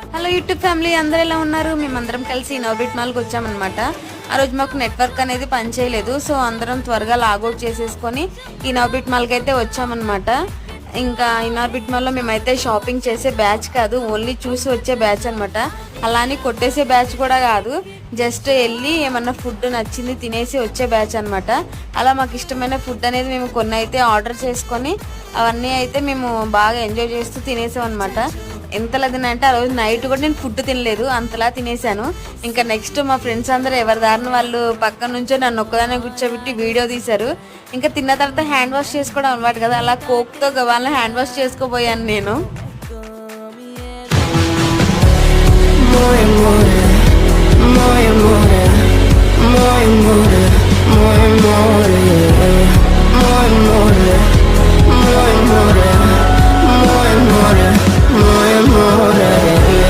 Hello YouTube family, అందరూ ఎలా ఉన్నారు? మేమందరం కలిసి ఇన్నోబిట్ మాల్కి వచ్చామన్నమాట. ఆ రోజు మాకు నెట్వర్క్ అనేది పనిచేయలేదు, సో అందరం త్వరగా లాగౌట్ చేసేసుకొని ఇన్నోబిట్ మాల్కి అయితే వచ్చామన్నమాట. ఇంకా ఇన్నోబిట్ మాల్లో మేమైతే షాపింగ్ చేసే బ్యాచ్ కాదు, ఓన్లీ చూసి వచ్చే బ్యాచ్ అనమాట. అలానే కొట్టేసే బ్యాచ్ కూడా కాదు, జస్ట్ వెళ్ళి ఏమన్నా ఫుడ్ నచ్చింది తినేసి వచ్చే బ్యాచ్ అనమాట. అలా మాకు ఇష్టమైన ఫుడ్ అనేది మేము కొన్ని అయితే ఆర్డర్ చేసుకొని అవన్నీ అయితే మేము బాగా ఎంజాయ్ చేస్తూ తినేసాం అనమాట. ఎంతలా తినంటే ఆ రోజు నైట్ కూడా నేను ఫుడ్ తినలేదు, అంతలా తినేసాను. ఇంకా నెక్స్ట్ మా ఫ్రెండ్స్ అందరూ ఎవరి దారిని వాళ్ళు పక్క నుంచో నన్ను ఒక్కదాన్ని కూర్చోబెట్టి వీడియో తీశారు. ఇంకా తిన్న తర్వాత హ్యాండ్ వాష్ చేసుకోవడం అలవాటు కదా, అలా కోక్తో వాళ్ళని హ్యాండ్ వాష్ చేసుకోబోయాను నేను. more